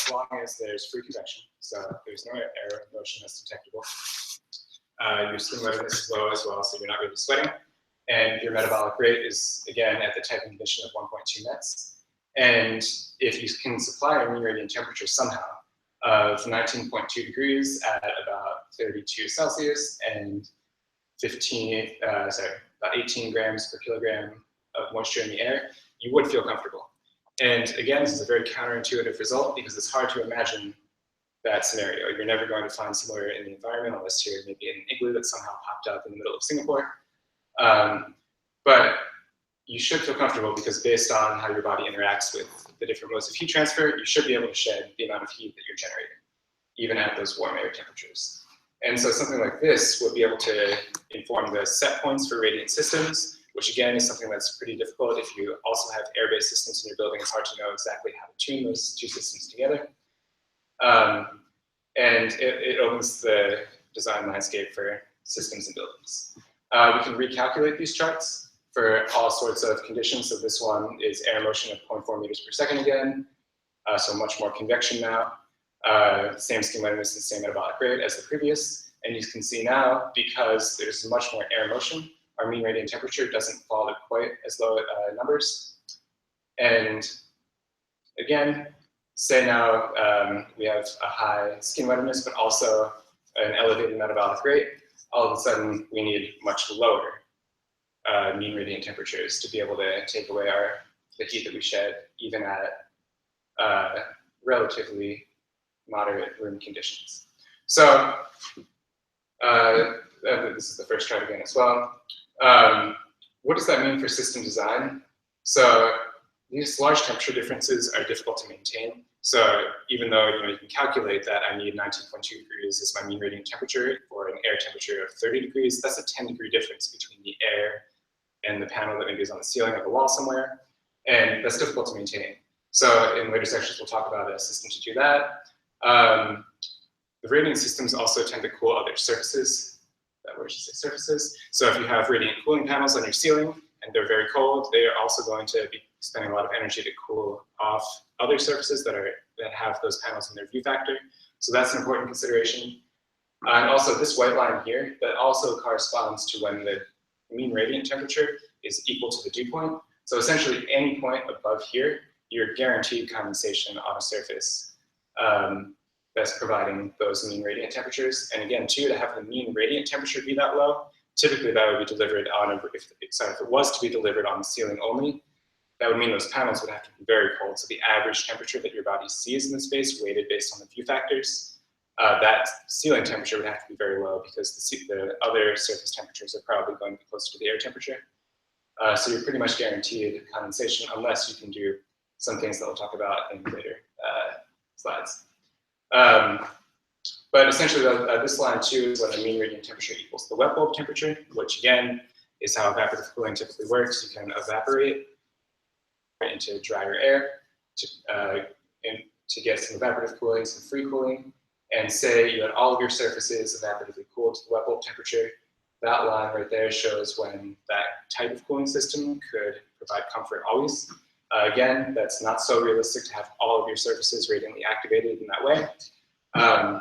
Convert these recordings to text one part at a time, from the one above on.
as long as there's free convection, so there's no air motion that's detectable. Your skin wetness is low as well, so you're not really sweating. And your metabolic rate is, again, at the type condition of 1.2 nets. And if you can supply a mean radiant temperature somehow of 19.2 degrees at about 32 Celsius and about 18 grams per kilogram of moisture in the air, you would feel comfortable. And again, this is a very counterintuitive result because it's hard to imagine that scenario. You're never going to find somewhere in the environment unless you're maybe in an igloo that somehow popped up in the middle of Singapore. But you should feel comfortable because based on how your body interacts with the different modes of heat transfer, you should be able to shed the amount of heat that you're generating, even at those warm air temperatures. And so something like this would be able to inform the set points for radiant systems, which again is something that's pretty difficult. If you also have air-based systems in your building, it's hard to know exactly how to tune those two systems together. And it opens the design landscape for systems and buildings. We can recalculate these charts for all sorts of conditions. So this one is air motion of 0.4 meters per second again, so much more convection now. Same skin wetness and same metabolic rate as the previous. And you can see now, because there's much more air motion, our mean radiant temperature doesn't fall to quite as low numbers. And again, say now we have a high skin wetness, but also an elevated metabolic rate. All of a sudden, we need much lower mean radiant temperatures to be able to take away the heat that we shed, even at relatively moderate room conditions. So this is the first chart again as well. What does that mean for system design? So these large temperature differences are difficult to maintain. So even though you can calculate that I need 19.2 degrees as my mean radiant temperature for an air temperature of 30 degrees, that's a 10-degree difference between the air and the panel that maybe is on the ceiling of a wall somewhere. And that's difficult to maintain. So in later sections, we'll talk about a system to do that. The radiant systems also tend to cool other surfaces. Where should I say surfaces? So if you have radiant cooling panels on your ceiling and they're very cold, they are also going to be spending a lot of energy to cool off other surfaces that have those panels in their view factor. So that's an important consideration. And also this white line here, that also corresponds to when the mean radiant temperature is equal to the dew point. So essentially any point above here, you're guaranteed condensation on a surface that's providing those mean radiant temperatures. And again, too, to have the mean radiant temperature be that low, typically that would be delivered on, if it was to be delivered on the ceiling only, that would mean those panels would have to be very cold. So the average temperature that your body sees in the space, weighted based on the view factors, that ceiling temperature would have to be very low because the other surface temperatures are probably going to be closer to the air temperature. So you're pretty much guaranteed condensation unless you can do some things that we'll talk about in later slides. But essentially, this line too is when the mean radiant temperature equals the wet bulb temperature, which again is how evaporative cooling typically works. You can evaporate into drier air to get some evaporative cooling, some free cooling. And say you had all of your surfaces evaporatively cooled to the wet bulb temperature. That line right there shows when that type of cooling system could provide comfort always. Again, that's not so realistic to have all of your surfaces radiantly activated in that way.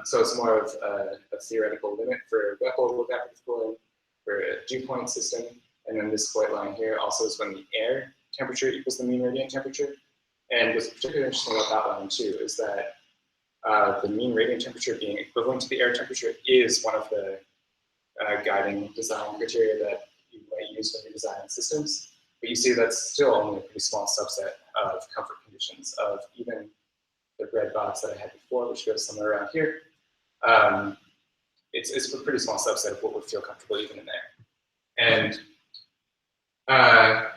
So it's more of a theoretical limit for wet bulb evaporative cooling for a dew point system. And then this white line here also is when the air temperature equals the mean radiant temperature. And what's particularly interesting about that line too is that the mean radiant temperature being equivalent to the air temperature is one of the guiding design criteria that you might use when you're designing systems. But you see that's still only a pretty small subset of comfort conditions of even the red box that I had before, which goes somewhere around here. It's a pretty small subset of what would feel comfortable even in there. And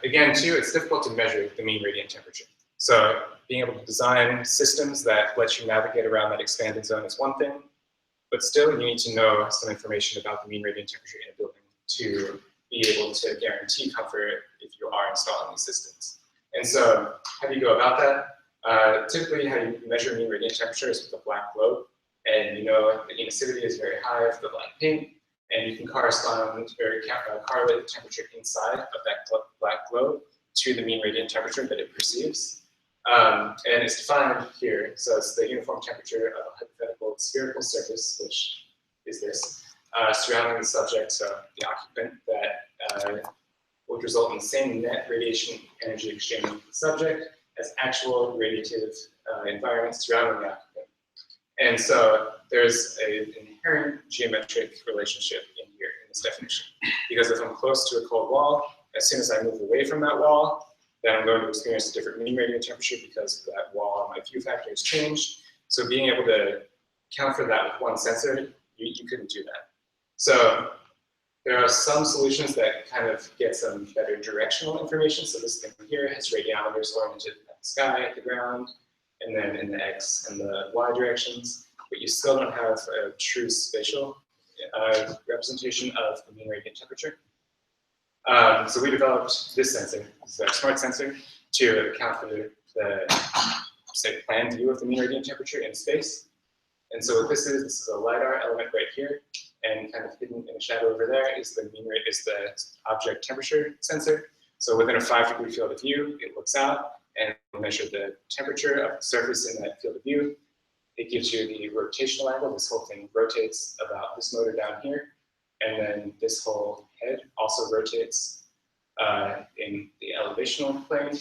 again, too, it's difficult to measure the mean radiant temperature. So being able to design systems that let you navigate around that expanded zone is one thing, but still you need to know some information about the mean radiant temperature in a building to be able to guarantee comfort if you are installing these systems. And so how do you go about that? Typically how you measure mean radiant temperature is with a black globe, and you know the emissivity is very high for the black paint, and you can correlate the temperature inside of that black globe to the mean radiant temperature that it perceives. And it's defined here. So it's the uniform temperature of a hypothetical spherical surface, which is this, surrounding the subject, so the occupant, that would result in the same net radiation energy exchange with the subject as actual radiative environments surrounding the occupant. And so there's an inherent geometric relationship in here in this definition. Because if I'm close to a cold wall, as soon as I move away from that wall, then I'm going to experience a different mean radiant temperature because that wall and my view factor has changed. So being able to account for that with one sensor, you couldn't do that. So there are some solutions that kind of get some better directional information. So this thing here has radiometers oriented at the sky, at the ground, and then in the X and the Y directions, but you still don't have a true spatial representation of the mean radiant temperature. So we developed this sensor, this is our smart sensor, to account for the say, planned view of the mean radiant temperature in space. And so what this is a LiDAR element right here, and kind of hidden in the shadow over there is the object temperature sensor. So within a 5-degree field of view, it looks out and will measure the temperature of the surface in that field of view. It gives you the rotational angle. This whole thing rotates about this motor down here. And then this whole head also rotates in the elevational plane.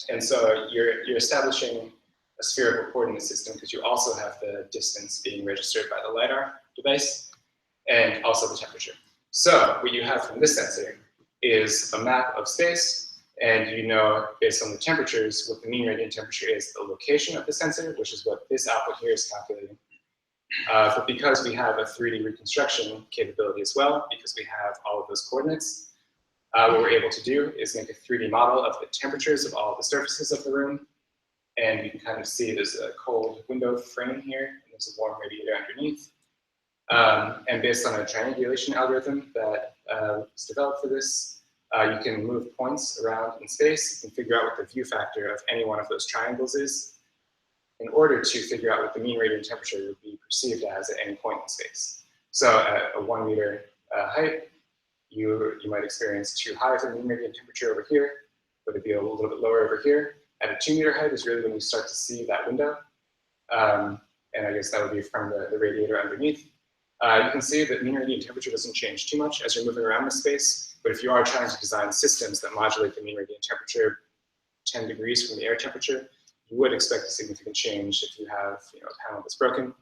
And so you're establishing a spherical coordinate system because you also have the distance being registered by the LiDAR device and also the temperature. So what you have from this sensor is a map of space, and you know, based on the temperatures, what the mean radiant temperature is, the location of the sensor, which is what this output here is calculating. But because we have a 3D reconstruction capability as well, because we have all of those coordinates, what we're able to do is make a 3D model of the temperatures of all of the surfaces of the room. And you can kind of see there's a cold window frame here, and there's a warm radiator underneath. And based on a triangulation algorithm that was developed for this, you can move points around in space and figure out what the view factor of any one of those triangles is in order to figure out what the mean radiant temperature would be perceived as at any point in space. So at a 1 meter height, you might experience too high of a mean radiant temperature over here, but it'd be a little bit lower over here. At a 2 meter height is really when you start to see that window. And I guess that would be from the radiator underneath. You can see that mean radiant temperature doesn't change too much as you're moving around the space, but if you are trying to design systems that modulate the mean radiant temperature 10 degrees from the air temperature, you would expect a significant change if you have a panel that's broken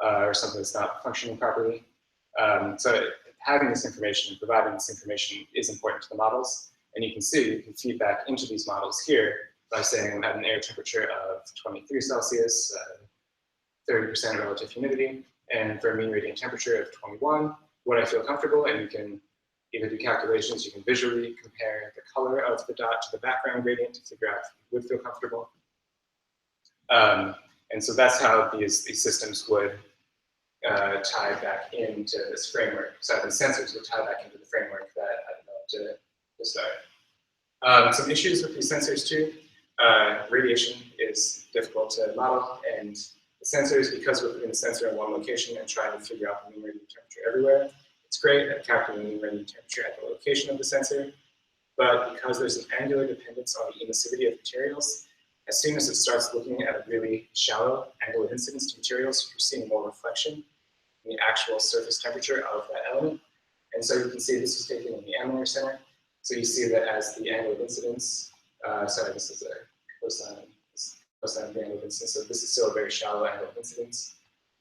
or something that's not functioning properly. So having this information and providing this information is important to the models, and you can see you can feed back into these models here by saying I'm at an air temperature of 23 Celsius, 30% relative humidity, and for a mean radiant temperature of 21, would I feel comfortable? And you can either do calculations, you can visually compare the color of the dot to the background gradient to figure out if you would feel comfortable. And so that's how these systems would tie back into this framework. So the sensors would tie back into the framework that I developed to start. Some issues with these sensors too. Radiation is difficult to model, and the sensors, because we're putting the sensor in one location and trying to figure out the mean radiant temperature everywhere, it's great at calculating the mean radiant temperature at the location of the sensor, but because there's an angular dependence on the emissivity of materials, as soon as it starts looking at a really shallow angle of incidence to materials, you're seeing more reflection in the actual surface temperature of that element. And so you can see this was taken in the Aminer Center. So you see that as the angle of incidence, sorry, this is a cosine of the angle of incidence, so this is still a very shallow angle of incidence.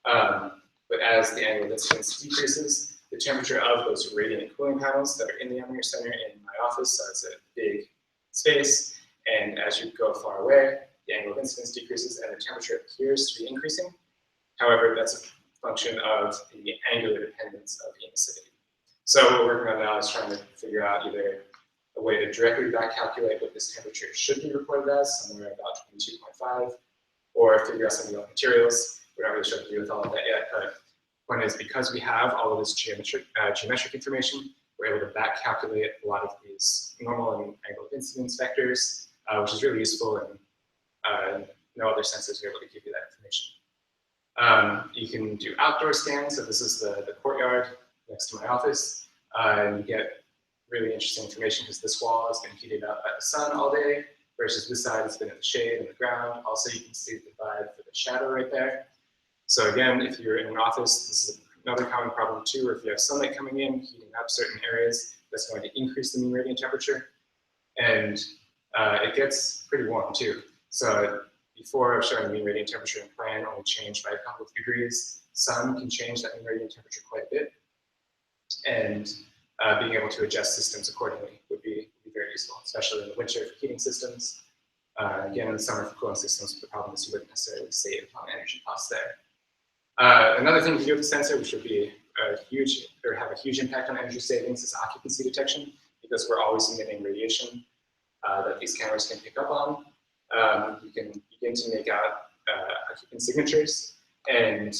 But as the angle of incidence decreases, the temperature of those radiant cooling panels that are in the Aminer Center in my office, so it's a big space, and as you go far away, the angle of incidence decreases and the temperature appears to be increasing. However, that's a function of the angular dependence of emissivity. So what we're working on now is trying to figure out either a way to directly back calculate what this temperature should be reported as, somewhere about 22.5, or figure out something about materials. We're not really sure what to do with all of that yet, but the point is, because we have all of this geometric information, we're able to back calculate a lot of these normal and angle of incidence vectors, which is really useful, and no other sensors are able to give you that information. You can do outdoor scans, so this is the courtyard next to my office, and you get really interesting information because this wall has been heated up by the sun all day, versus this side has been in the shade and the ground. Also, you can see the divide for the shadow right there. So again, if you're in an office, this is another common problem too, where if you have sunlight coming in, heating up certain areas, that's going to increase the mean radiant temperature. And it gets pretty warm too. So before I was showing the mean radiant temperature in plan only changed by a couple of degrees. Sun can change that mean radiant temperature quite a bit. And being able to adjust systems accordingly would be very useful, especially in the winter for heating systems. Again, in the summer for cooling systems, the problem is you wouldn't necessarily save on energy costs there. Another thing to do with the sensor, which would be have a huge impact on energy savings, is occupancy detection, because we're always emitting radiation that these cameras can pick up on. You can begin to make out occupant signatures, and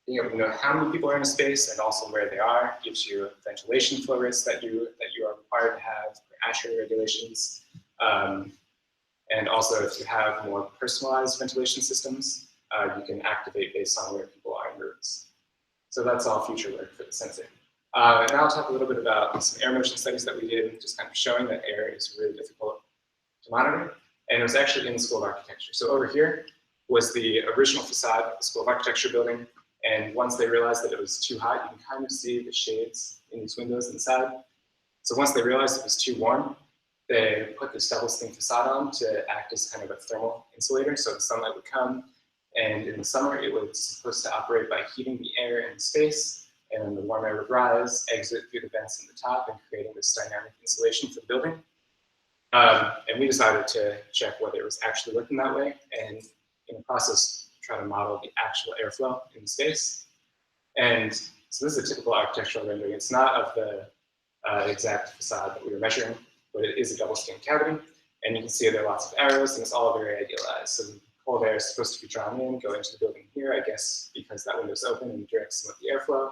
being able to know how many people are in a space and also where they are gives you ventilation flow rates that you are required to have for ASHRAE regulations. And also, if you have more personalized ventilation systems, you can activate based on where people are in rooms. So that's all future work for the sensor. And now I'll talk a little bit about some air motion studies that we did, just kind of showing that air is really difficult to monitor. And it was actually in the School of Architecture. So over here was the original facade of the School of Architecture building. And once they realized that it was too hot, you can kind of see the shades in these windows inside. So once they realized it was too warm, they put this double skin facade on to act as kind of a thermal insulator. So the sunlight would come, and in the summer, it was supposed to operate by heating the air in space, and then the warm air would rise, exit through the vents in the top, and creating this dynamic insulation for the building. And we decided to check whether it was actually working that way, and in the process, try to model the actual airflow in space. And so this is a typical architectural rendering. It's not of the exact facade that we were measuring, but it is a double skin cavity. And you can see there are lots of arrows, and it's all very idealized. So the cold air is supposed to be drawn in, go into the building here, I guess, because that window's open and directs some of the airflow.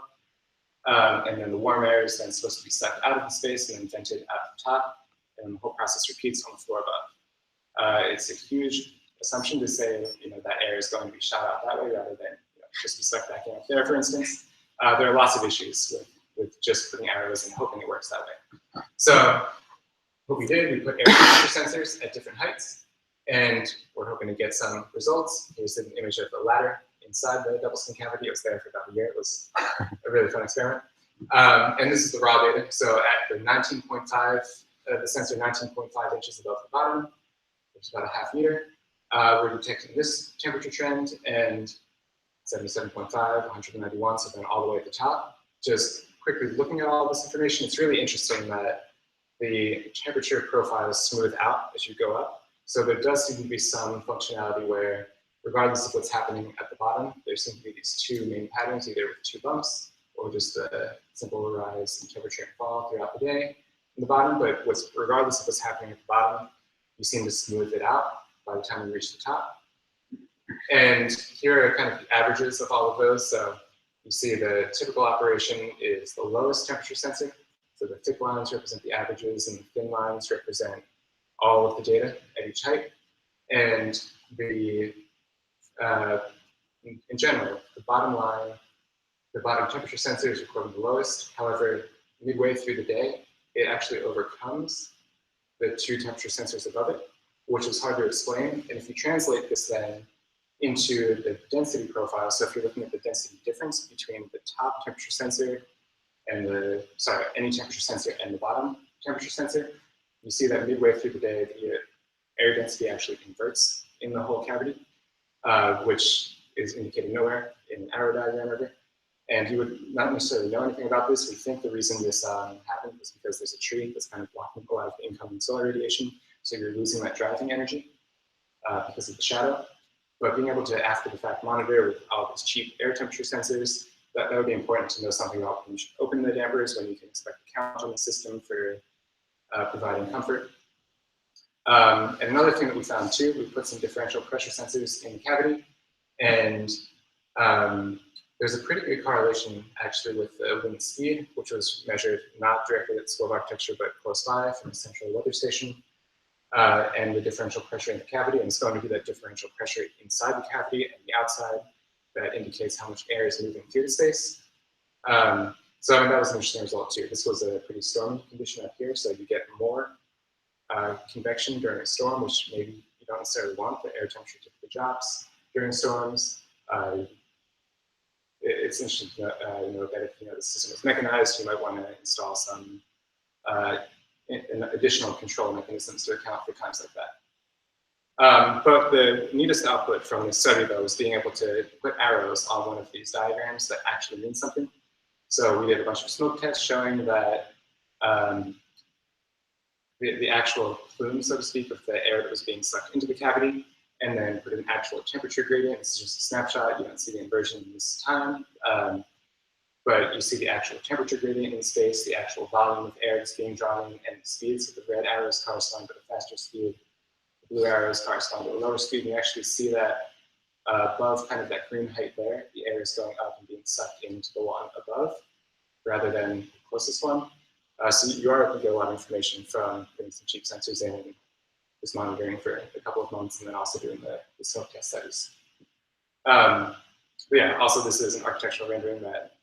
And then the warm air is then supposed to be sucked out of the space and then vented out the top, and the whole process repeats on the floor above. It's a huge assumption to say, that air is going to be shot out that way rather than just be sucked back in up there, for instance. There are lots of issues with just putting arrows and hoping it works that way. So what we did, we put air temperature sensors at different heights, and we're hoping to get some results. Here's an image of the ladder inside the double skin cavity. It was there for about a year. It was a really fun experiment. And this is the raw data. So at the 19.5, the sensor 19.5 inches above the bottom, which is about a half meter, we're detecting this temperature trend, and 77.5, 191, so then all the way at the top. Just quickly looking at all this information, it's really interesting that the temperature profiles smooth out as you go up. So there does seem to be some functionality where, regardless of what's happening at the bottom, there seem to be these two main patterns, either with two bumps or just a simple rise in temperature and fall throughout the day in the bottom. But regardless of what's happening at the bottom, you seem to smooth it out by the time you reach the top. And here are kind of the averages of all of those. So you see the typical operation is the lowest temperature sensor. So the thick lines represent the averages, and the thin lines represent all of the data at each height. And the in general, the bottom line, the bottom temperature sensor is recording the lowest. However, midway through the day, it actually overcomes the two temperature sensors above it, which is hard to explain. And if you translate this then into the density profile, so if you're looking at the density difference between the top temperature sensor and any temperature sensor and the bottom temperature sensor, you see that midway through the day, the air density actually converts in the whole cavity, which is indicated nowhere in an arrow diagram of it. And you would not necessarily know anything about this. We think the reason this happened was because there's a tree that's kind of blocking a lot of the incoming solar radiation, so you're losing that driving energy because of the shadow. But being able to, after the fact, monitor with all these cheap air temperature sensors, that would be important to know something about when you should open the dampers, when you can expect to count on the system for providing comfort. And another thing that we found too, we put some differential pressure sensors in the cavity, and there's a pretty good correlation actually with the wind speed, which was measured not directly at the School of Architecture, but close by from the Central Weather Station, and the differential pressure in the cavity. And it's going to be that differential pressure inside the cavity and the outside that indicates how much air is moving through the space. So that was an interesting result too. This was a pretty stormy condition up here, so you get more convection during a storm, which maybe you don't necessarily want. The air temperature typically drops during storms. It's interesting to know that if the system is mechanized, you might want to install some additional control mechanisms to account for times like that. But the neatest output from this study, though, was being able to put arrows on one of these diagrams that actually mean something. So we did a bunch of smoke tests showing that the actual plume, so to speak, of the air that was being sucked into the cavity, and then put an actual temperature gradient. This is just a snapshot. You don't see the inversion in this time, but you see the actual temperature gradient in space, the actual volume of air that's being drawn in, and the speed. So the red arrows correspond to a faster speed. Blue arrows correspond to a lower speed. You actually see that above kind of that green height there, the air is going up and being sucked into the one above rather than the closest one. So you are able to get a lot of information from putting some cheap sensors in and just monitoring for a couple of months and then also doing the smoke test studies. But yeah, also this is an architectural rendering that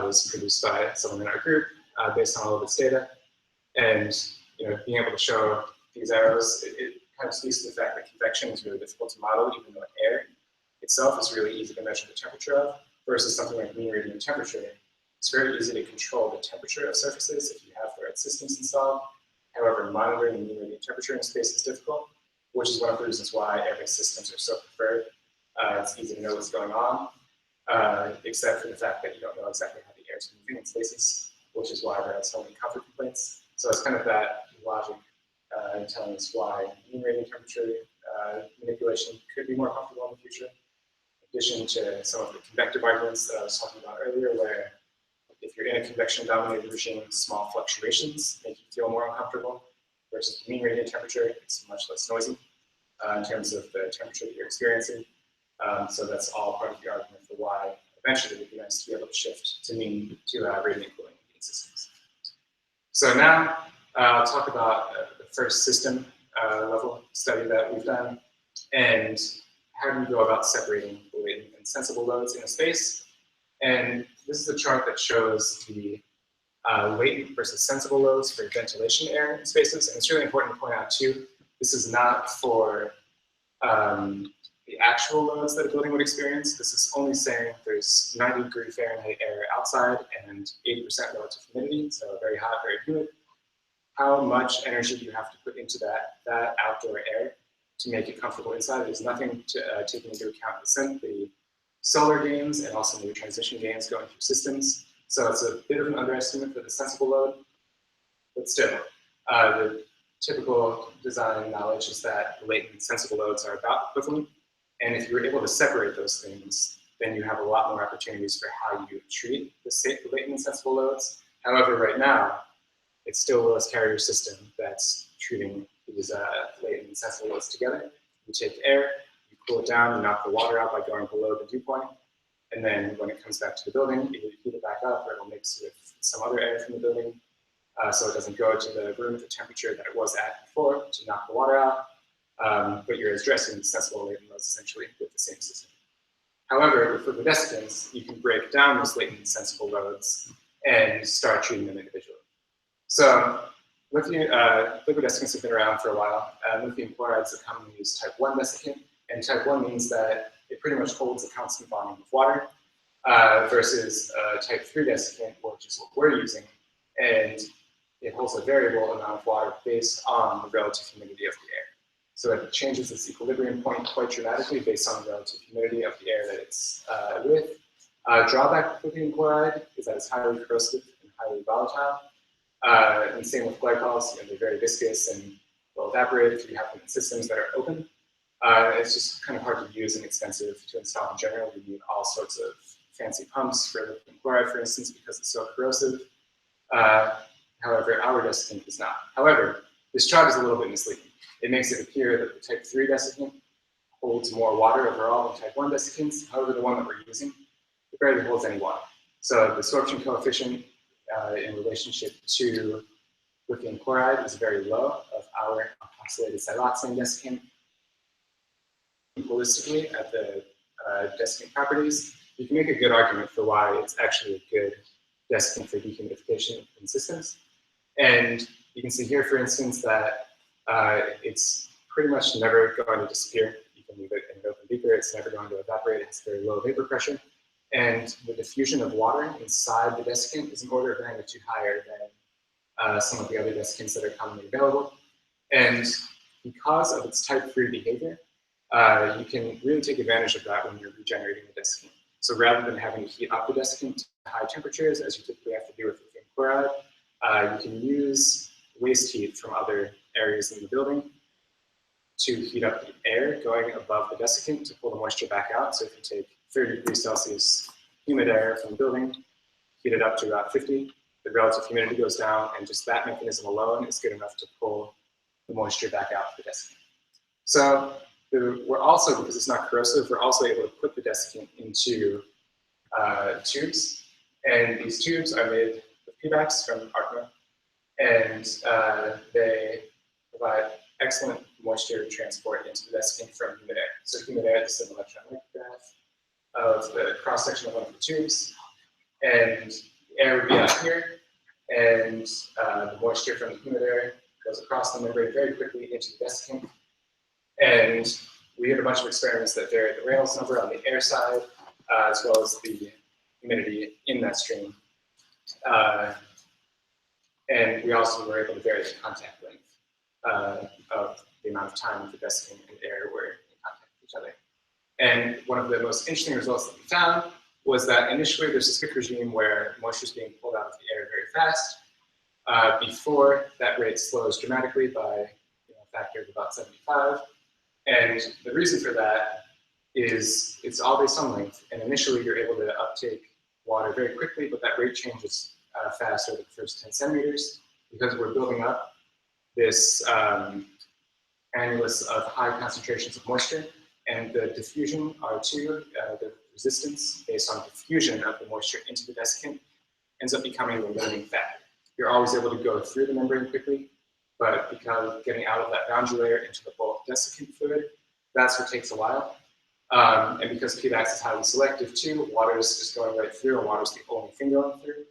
was produced by someone in our group based on all of its data. And being able to show these arrows, it kind of speaks to the fact that convection is really difficult to model, even though air itself is really easy to measure the temperature of, versus something like mean radiant temperature. It's very easy to control the temperature of surfaces if you have the right systems installed. However, monitoring the mean radiant temperature in space is difficult, which is one of the reasons why air-based systems are so preferred. It's easy to know what's going on, except for the fact that you don't know exactly how the air is moving in spaces, which is why there are so many comfort complaints. So it's kind of that logic telling us why mean radiant temperature manipulation could be more comfortable in the future. In addition to some of the convective arguments that I was talking about earlier, where if you're in a convection-dominated regime, small fluctuations make you feel more uncomfortable, versus the mean radiant temperature, it's much less noisy in terms of the temperature that you're experiencing. So that's all part of the argument for why eventually it would be nice to be able to shift to radiant cooling heating systems. So now I'll talk about the first system level study that we've done, and how do you go about separating the latent and sensible loads in a space. And this is a chart that shows the latent versus sensible loads for ventilation air in spaces. And it's really important to point out too, this is not for the actual loads that a building would experience. This is only saying there's 90-degree Fahrenheit air outside and 80% relative humidity, so very hot, very humid. How much energy do you have to put into that outdoor air to make it comfortable inside? There's nothing to taking into account the solar gains and also the transition gains going through systems. So it's a bit of an underestimate for the sensible load, but still, the typical design knowledge is that the latent and sensible loads are about equivalent. And if you're able to separate those things, then you have a lot more opportunities for how you treat the latent and sensible loads. However, right now, it's still a Willis carrier system that's treating these latent and sensible loads together. You take air, you cool it down, you knock the water out by going below the dew point, and then when it comes back to the building, either you heat it back up or it'll mix with some other air from the building, so it doesn't go to the room at the temperature that it was at before to knock the water out, but you're addressing the sensible latent loads essentially with the same system. However, for fluidescents, you can break down those latent and sensible loads and start treating them individually. So liquid desiccants have been around for a while. Lithium chloride is a commonly used type 1 desiccant, and type 1 means that it pretty much holds a constant volume of water versus type 3 desiccant, which is what we're using, and it holds a variable amount of water based on the relative humidity of the air. So it changes its equilibrium point quite dramatically based on the relative humidity of the air that it's with. Drawback with lithium chloride is that it's highly corrosive and highly volatile. And same with glycols, they're very viscous and will evaporate if you have them in systems that are open. It's just kind of hard to use and expensive to install in general. You need all sorts of fancy pumps for lithium chloride, for instance, because it's so corrosive. However, our desiccant is not. However, this chart is a little bit misleading. It makes it appear that the type 3 desiccant holds more water overall than type 1 desiccants. However, the one that we're using, it barely holds any water. So the absorption coefficient in relationship to lithium chloride is very low of our alkoxylated siloxane desiccant. Holistically at the desiccant properties, you can make a good argument for why it's actually a good desiccant for dehumidification in systems. And you can see here, for instance, that it's pretty much never going to disappear. You can leave it in an open beaker, it's never going to evaporate, it has very low vapor pressure. And the diffusion of water inside the desiccant is an order of magnitude higher than some of the other desiccants that are commonly available. And because of its type-free behavior, you can really take advantage of that when you're regenerating the desiccant. So rather than having to heat up the desiccant to high temperatures, as you typically have to do with lithium chloride, you can use waste heat from other areas in the building to heat up the air going above the desiccant to pull the moisture back out. So if you take 30 degrees Celsius humid air from the building, heat it up to about 50, the relative humidity goes down, and just that mechanism alone is good enough to pull the moisture back out of the desiccant. So we're also, because it's not corrosive, we're also able to put the desiccant into tubes. And these tubes are made with PBACs from Arkema, and they provide excellent moisture transport into the desiccant from humid air. So humid air, this is an electron micrograph of the cross-section of one of the tubes. And the air would be out here, and the moisture from the humid air goes across the membrane very quickly into the desiccant. And we had a bunch of experiments that varied the Reynolds number on the air side, as well as the humidity in that stream. And we also were able to vary the contact length of the amount of time the desiccant and air were in contact with each other. And one of the most interesting results that we found was that initially there's this quick regime where moisture is being pulled out of the air very fast. Before that rate slows dramatically by a factor of about 75. And the reason for that is it's all based on length. And initially you're able to uptake water very quickly, but that rate changes fast over the first 10 centimeters because we're building up this annulus of high concentrations of moisture. And the diffusion, R2, the resistance based on diffusion of the moisture into the desiccant, ends up becoming the limiting factor. You're always able to go through the membrane quickly, but because getting out of that boundary layer into the bulk desiccant fluid, that's what takes a while. And because PBACs is highly selective too, water is just going right through, and water is the only thing going through.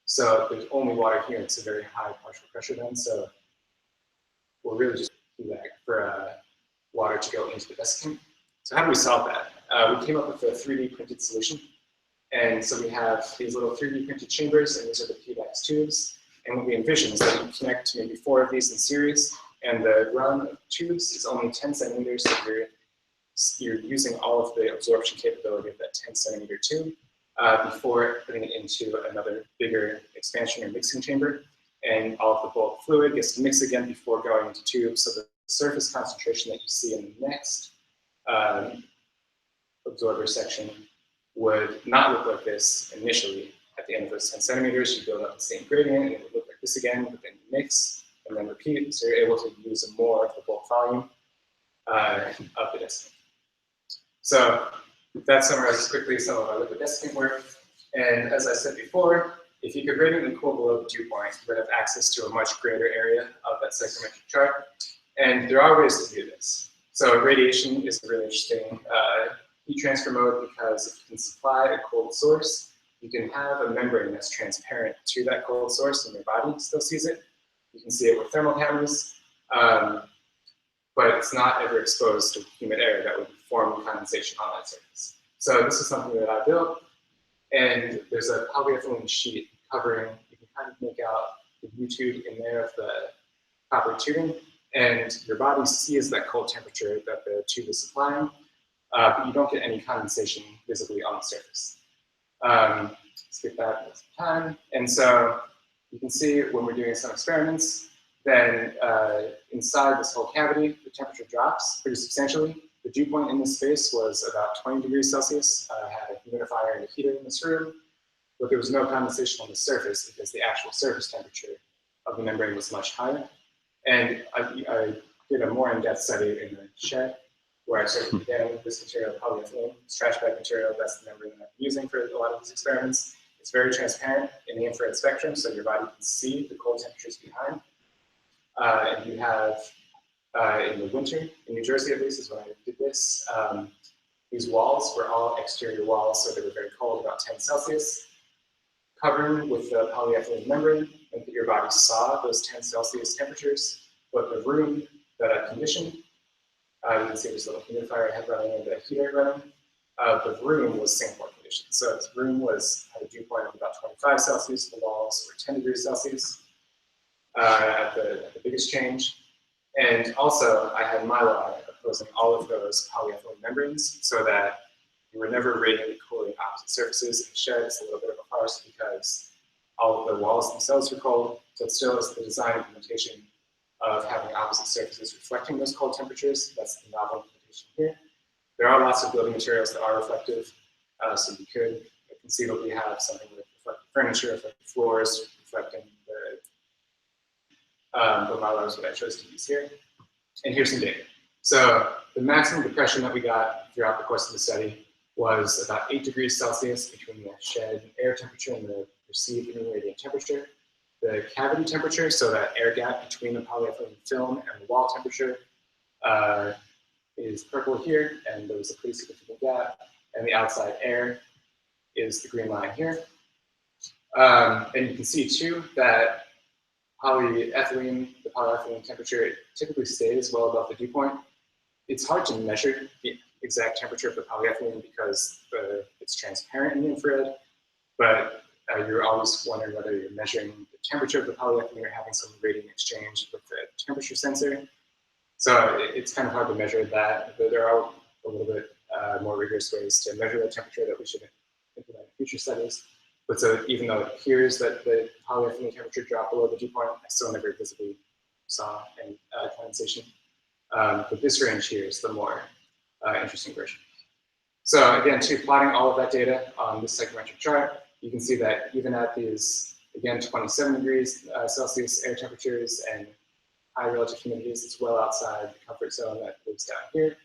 So there's only water here. It's a very high partial pressure then. So we're really just PBAC for water to go into the desiccant. So how do we solve that? We came up with a 3D printed solution. And so we have these little 3D printed chambers, and these are the PBACs tubes. And what we envision is that you connect maybe 4 of these in series, and the run of tubes is only 10 centimeters, so you're using all of the absorption capability of that 10 centimeter tube before putting it into another bigger expansion or mixing chamber. And all of the bulk fluid gets to mix again before going into tubes, so the surface concentration that you see in the next absorber section would not look like this initially. At the end of those 10 centimeters, you build up the same gradient, and it would look like this again, but then you mix and then repeat, so you're able to use more of the bulk volume of the desiccant. So that summarizes quickly some of our liquid desiccant work. And as I said before, if you could radiantly cool below the dew point, you would have access to a much greater area of that psychrometric chart. And there are ways to do this. So radiation is a really interesting heat transfer mode, because if you can supply a cold source, you can have a membrane that's transparent to that cold source, and your body still sees it. You can see it with thermal cameras, but it's not ever exposed to humid air that would form condensation on that surface. So this is something that I built, and there's a polyethylene sheet covering, you can kind of make out the U-tube in there of the copper tubing, and your body sees that cold temperature that the tube is supplying, but you don't get any condensation visibly on the surface. Skip that time. And so you can see when we're doing some experiments, then inside this whole cavity, the temperature drops pretty substantially. The dew point in this space was about 20 degrees Celsius. I had a humidifier and a heater in this room, but there was no condensation on the surface because the actual surface temperature of the membrane was much higher. And I did a more in-depth study in the shed, where I started again with this material, polyethylene, trash bag material. That's the membrane that I'm using for a lot of these experiments. It's very transparent in the infrared spectrum, so your body can see the cold temperatures behind. And you have, in the winter, in New Jersey at least, is when I did this, these walls were all exterior walls, so they were very cold, about 10 Celsius, covering with the polyethylene membrane, and your body saw those 10 Celsius temperatures, but the room that condition. You can see there's a little humidifier I had running and the heater running. The room was Singapore conditions. So this room had a dew point of about 25 Celsius. The walls were 10 degrees Celsius at the biggest change. And also, I had mylar opposing all of those polyethylene membranes so that you were never radiantly cooling opposite surfaces. In the shed, it's a little bit of a farce because all of the walls themselves are cold, but still it's the design implementation of having opposite surfaces reflecting those cold temperatures. That's the novel implementation here. There are lots of building materials that are reflective, so you could conceivably have something with reflective furniture, reflective floors, reflecting the mylars that I chose to use here. And here's some data. So the maximum depression that we got throughout the course of the study was about 8 degrees Celsius between the shed air temperature and the perceived mean radiant temperature. The cavity temperature, so that air gap between the polyethylene film and the wall temperature, is purple here, and there was a pretty significant gap. And the outside air is the green line here. And you can see too that the polyethylene temperature typically stays well above the dew point. It's hard to measure the exact temperature of the polyethylene because it's transparent in the infrared, but you're always wondering whether you're measuring the temperature of the polyethylene or having some radiant exchange with the temperature sensor. So it's kind of hard to measure that, but there are a little bit more rigorous ways to measure the temperature that we should implement in future studies. But so even though it appears that the polyethylene temperature dropped below the dew point, I still never visibly saw any condensation. But this range here is the more interesting version. So again, too, plotting all of that data on this psychrometric chart, you can see that even at these, again, 27 degrees Celsius air temperatures and high relative humidities, it's well outside the comfort zone that lives down here,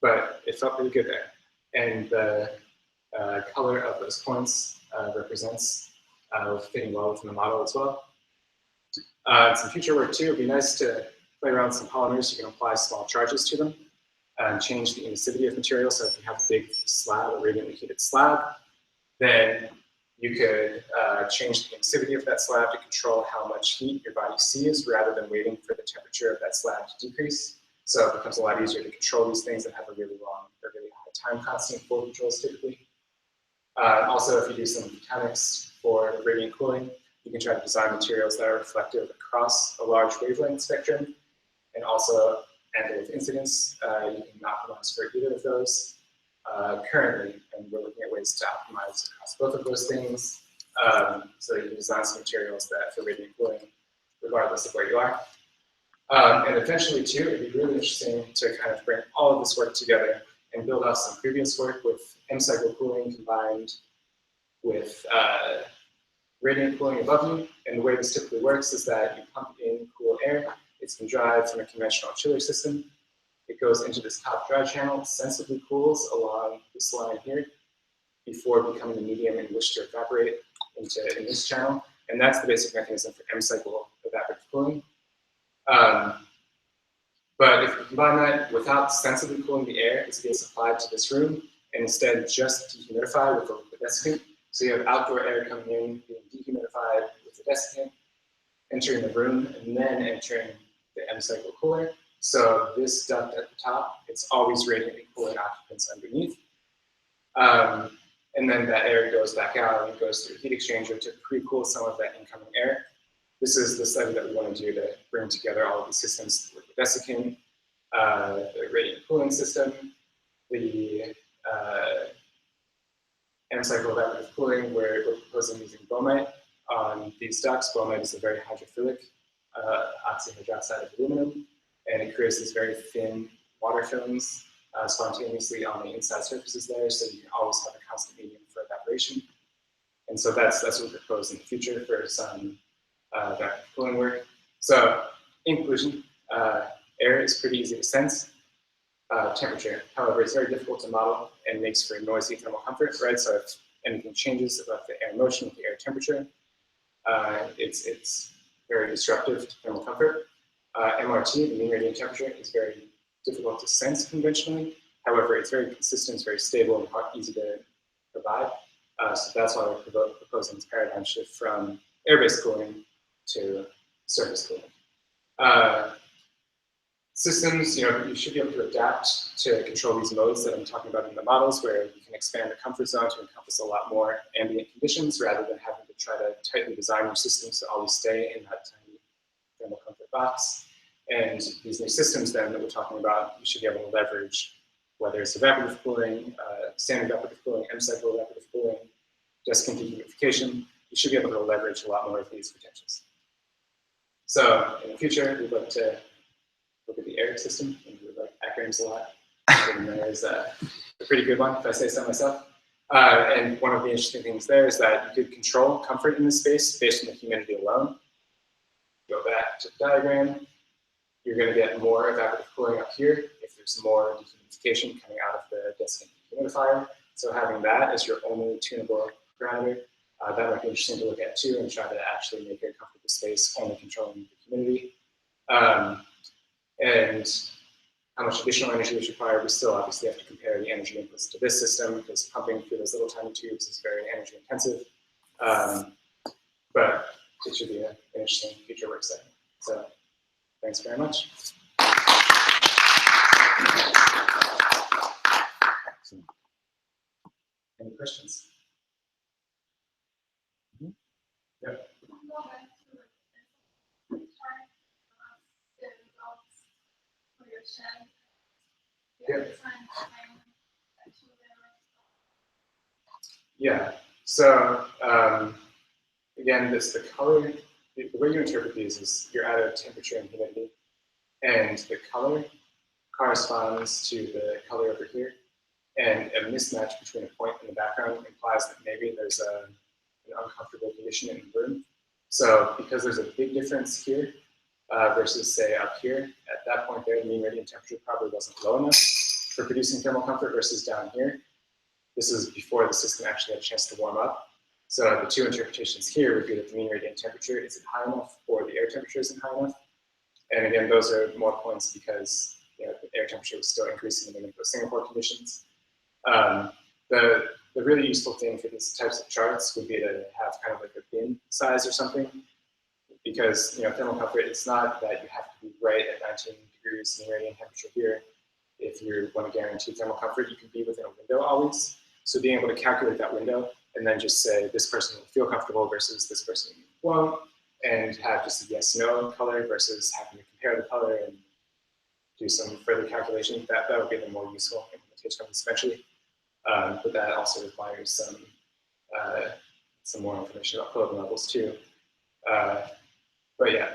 but it felt pretty good there. And the color of those points represents fitting well within the model as well. Some future work too, it'd be nice to play around with some polymers. You can apply small charges to them and change the emissivity of material. So if you have a big slab, a radiantly heated slab, then you could change the emissivity of that slab to control how much heat your body sees rather than waiting for the temperature of that slab to decrease. So it becomes a lot easier to control these things that have a really long or really high time constant for controls typically. Also, if you do some mechanics for radiant cooling, you can try to design materials that are reflective across a large wavelength spectrum and also angle of incidence. You can optimize for either of those currently, and we're looking at ways to optimize across both of those things so that you can design some materials that for radiant cooling regardless of where you are. And eventually too, it'd be really interesting to kind of bring all of this work together and build off some previous work with M-cycle cooling combined with radiant cooling above you. And the way this typically works is that you pump in cool air. It's been dried from a conventional chiller system. It goes into this top dry channel, sensibly cools along this line here before becoming a medium in which to evaporate in this channel. And that's the basic mechanism for M-cycle evaporative cooling. But if you combine that without sensibly cooling the air, it's being supplied to this room, and instead just dehumidify with a liquid desiccant. So you have outdoor air coming in, being dehumidified with the desiccant, entering the room, and then entering the M-cycle cooler. So this duct at the top, it's always radiantly cooling occupants underneath. And then that air goes back out and goes through a heat exchanger to pre-cool some of that incoming air. This is the study that we want to do to bring together all of these systems with the desiccant, the radiant cooling system, the M-cycle evaporative cooling, where we're proposing using bromite on these ducts. Bromite is a very hydrophilic oxyhydroxide of aluminum, and it creates these very thin water films spontaneously on the inside surfaces there, so you can always have a constant medium for evaporation. And so that's what we propose in the future for some evaporative cooling work. So in conclusion, air is pretty easy to sense. Temperature, however, it's very difficult to model and makes for noisy thermal comfort, right? So if anything changes about the air motion with the air temperature, it's very disruptive to thermal comfort. MRT, the mean radiant temperature, is very difficult to sense conventionally. However, it's very consistent, it's very stable, and easy to provide. So that's why we're proposing this paradigm shift from air-based cooling to surface cooling. systems, you should be able to adapt to control these modes that I'm talking about in the models, where you can expand the comfort zone to encompass a lot more ambient conditions rather than having to try to tightly design your systems to always stay in that tiny thermal comfort box. And these new systems then that we're talking about, you should be able to leverage, whether it's evaporative cooling, standard evaporative cooling, M-cycle evaporative cooling, desiccant dehumidification. You should be able to leverage a lot more of these potentials. So in the future, we'd like to look at the air system, and we like acronyms a lot. And there's a pretty good one, if I say so myself. And one of the interesting things there is that you could control comfort in this space based on the humidity alone. Go back to the diagram. You're going to get more evaporative cooling up here if there's more dehumidification coming out of the desiccant dehumidifier. So having that as your only tunable parameter, that might be interesting to look at too, and try to actually make a comfortable space only controlling the humidity. And how much additional energy is required, we still obviously have to compare the energy inputs to this system, because pumping through those little tiny tubes is very energy intensive. But it should be an interesting future work setting. So thanks very much. Any questions? Yep. Yeah. So again, the color, the way you interpret these is you're at a temperature and humidity, and the color corresponds to the color over here, and a mismatch between a point and the background implies that maybe there's an uncomfortable condition in the room. So because there's a big difference here versus say up here, at that point there, the mean radiant temperature probably wasn't low enough for producing thermal comfort versus down here. This is before the system actually had a chance to warm up. So the two interpretations here would be that the mean radiant temperature isn't high enough or the air temperature isn't high enough. And again, those are more points because the air temperature was still increasing in the Singapore conditions. The really useful thing for these types of charts would be to have kind of like a bin size or something, because thermal comfort, it's not that you have to be right at 19 degrees mean radiant temperature here. If you want to guarantee thermal comfort, you can be within a window always. So being able to calculate that window and then just say this person will feel comfortable versus this person won't, and have just a yes/no color versus having to compare the color and do some further calculation, that would be the more useful implementation of this eventually. But that also requires some more information about clothing levels too. But yeah,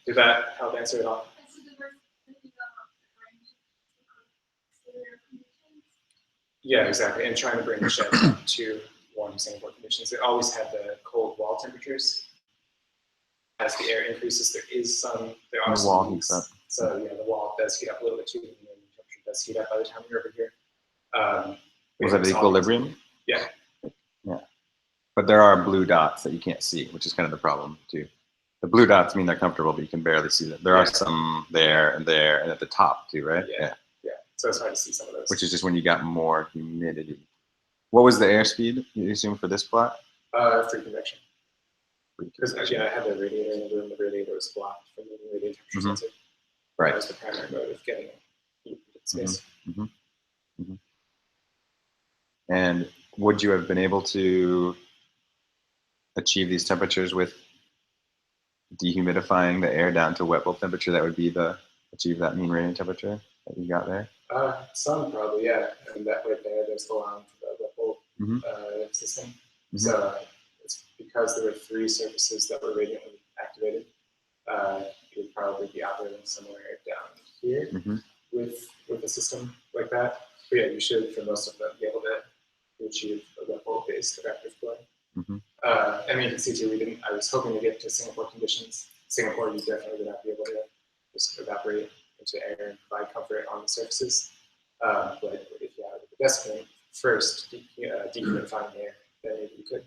did that help answer it all? Yeah, exactly. And trying to bring the shed up to warm Singapore conditions. It always had the cold wall temperatures. As the air increases, there are some wall heats up. So yeah, the wall does heat up a little bit too, and the temperature does heat up by the time you're over here. Was that the equilibrium? Yeah. Yeah. But there are blue dots that you can't see, which is kind of the problem too. The blue dots mean they're comfortable, but you can barely see them. There are some there, and at the top too, right? Yeah. So it's hard to see some of those. Which is just when you got more humidity. What was the airspeed you assume for this plot? Free convection. Because actually, I had the radiator in the room. The radiator was blocked from the radiant temperature sensor. Right. That was the primary mode of getting heat into space. And would you have been able to achieve these temperatures with dehumidifying the air down to wet bulb temperature? That would be achieve that mean radiant temperature that you got there? Some probably, yeah. And that right there's the line for the wet bulb system. So it's because there were 3 surfaces that were radiantly activated. You would probably be operating somewhere down here with a system like that. But yeah, you should, for most of them, be able to achieve a wet bulb-based evaporative cooling. I mean, you can see too, I was hoping to get to Singapore conditions. Singapore, you definitely would not be able to just evaporate into air and provide comfort on the surfaces. But if you have the desiccant first dehumidifying the air, then maybe you could.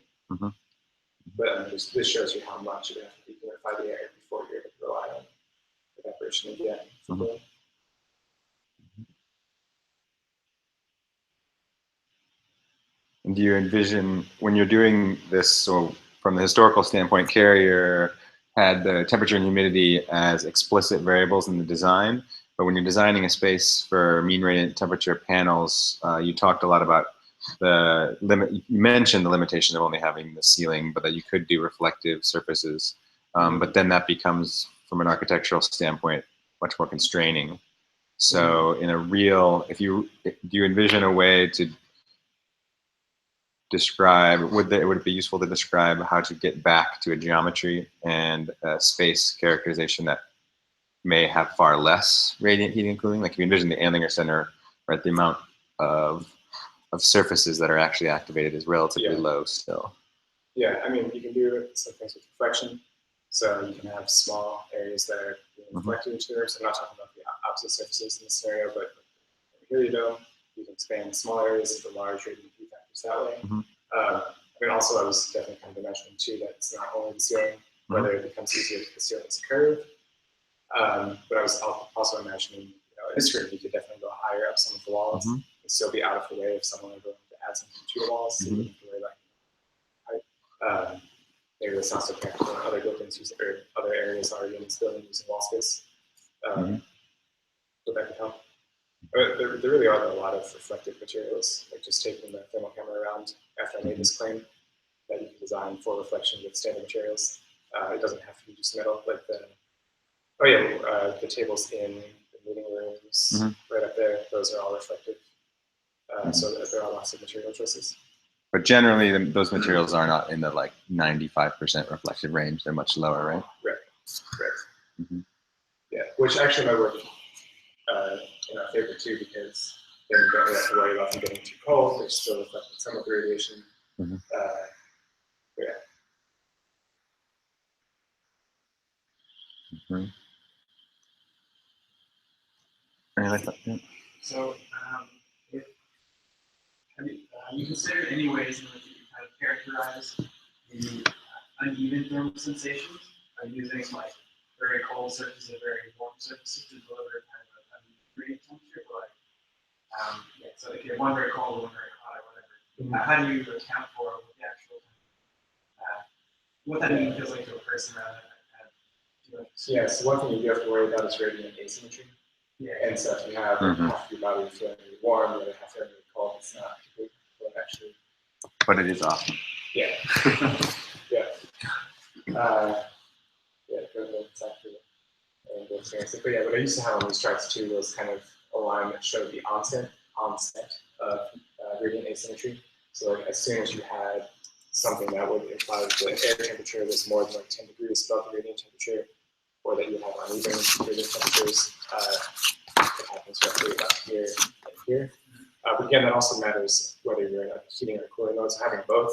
But this shows you how much you have to dehumidify the air before you're able to rely on evaporation again for cooling. And do you envision, when you're doing this, so from the historical standpoint, Carrier had the temperature and humidity as explicit variables in the design, But when you're designing a space for mean radiant temperature panels, you talked a lot about the limit. You mentioned the limitation of only having the ceiling, but that you could do reflective surfaces. But then that becomes, from an architectural standpoint, much more constraining. So in a real, do you envision a way to describe, would it be useful to describe how to get back to a geometry and a space characterization that may have far less radiant heating and cooling? Like if you envision the Andlinger Center, right, the amount of surfaces that are actually activated is relatively low still. Yeah, I mean, you can do some things with reflection. So you can have small areas that are being reflected into there. So I'm not talking about the opposite surfaces in this scenario, but here you go. You can expand small areas to large radiant heat factors that way. I mean, also I was definitely kind of imagining too that it's not only the ceiling, whether it becomes easier if the ceiling is a curve. But I was also imagining, in this room, you could definitely go higher up some of the walls and still be out of the way if someone were going to add something to the walls. So you wouldn't have to worry about height. Maybe that's not so practical in other buildings or other areas already in this building using wall space. But that could help. There really are a lot of reflective materials, like just taking the thermal camera around after I made this claim that you can design for reflection with standard materials. It doesn't have to be just metal, like the tables in the meeting rooms right up there, those are all reflective. So there are lots of material choices. But generally, those materials are not in the like 95% reflective range. They're much lower, right? Right. Yeah, which actually might work in our favor too, because then you don't have to worry about them getting too cold. They're still reflecting some of the radiation. I like that. Yeah. So, have you considered any ways in which you can kind of characterize the uneven thermal sensations by using like very cold surfaces and very warm surfaces to deliver kind of an uneven radiant temperature? So if you have one very cold, one very hot, or whatever, how do you account for what the actual what that means feels like to a person rather than Yeah, so one thing you do have to worry about is radiant asymmetry. Yeah. And so if you have half your body feeling really warm, the other half feeling really cold, it's not completely what actually. But it is awesome. Yeah. Exactly. And the experience. But yeah, what I used to have on these charts too was kind of a line that showed the onset of radiant asymmetry. So like as soon as you had something that would imply that the air temperature was more than like 10 degrees above the radiant temperature, or that you have uneven radiant temperatures, it happens roughly about here and here. But again, that also matters whether you're in a heating or cooling mode. So having both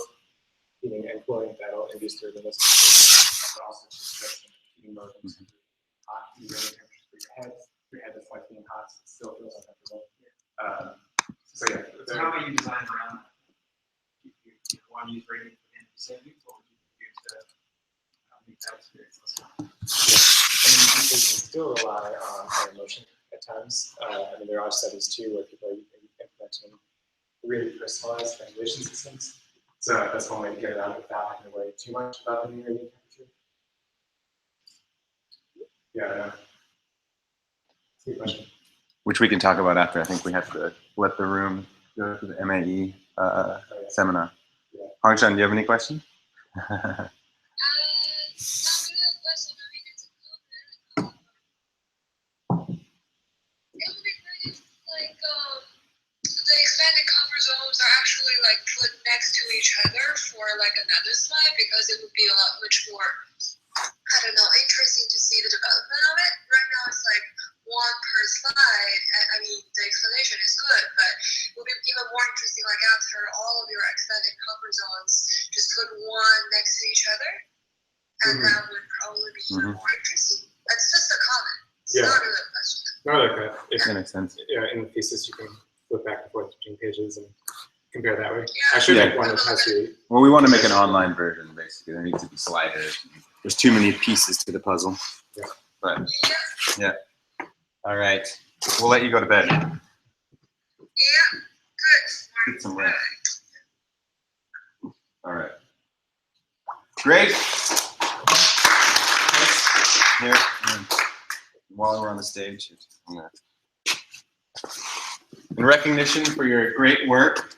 heating and cooling, that'll induce the radiant asymmetry. But also just heating mode and hot radiant temperature for your head is like being hot, so it still feels uncomfortable. So yeah. So how about you design around that? You want to use radiant within the savings, what would you do to make that experience less fun? I mean, you can still rely on air motion at times. I mean, there are studies too where people are implementing really personalized ventilation systems. So that's one way to get it out without having to worry too much about the radiant temperature. Yeah, I know. That's a good question. Which we can talk about after. I think we have to let the room go to the MAE seminar. Yeah. Hangshan, do you have any questions? Not really a question. I mean, it's a comment. It would be great if, like, the expanded comfort zones are actually, like, put next to each other for, like, another slide, because it would be a lot much more, I don't know, interesting to see the development of it. Right now, it's like one per slide. I mean, the explanation is good, but it would be even more interesting, like, after all of your expanded comfort zones, just put one next to each other. And that would probably be even more interesting. That's just a comment. It's not really a question. No, like that. That makes sense. Yeah, in the thesis, you can flip back and forth between pages and compare that way. Yeah. I should make one that has you. Well, we want to make an online version, basically. There needs to be sliders. There's too many pieces to the puzzle. Yeah. But, yeah. All right. We'll let you go to bed. Yeah. Good. Get some rest. All right. Great. Here. While while we're on the stage. In recognition for your great work,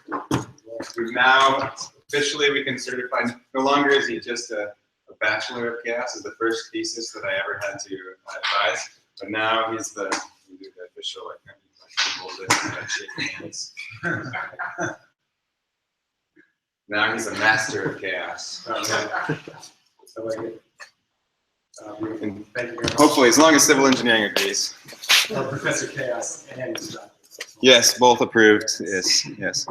we've now officially, we can certify, no longer is he just a Bachelor of Chaos, is the first thesis that I ever had to advise, but now he's the official, like, hold it and shake hands. Now he's a master of chaos. And Thank you very much. hopefully, as long as civil engineering agrees. Professor Chaos and instructor. Yes, both approved. Yes, yes.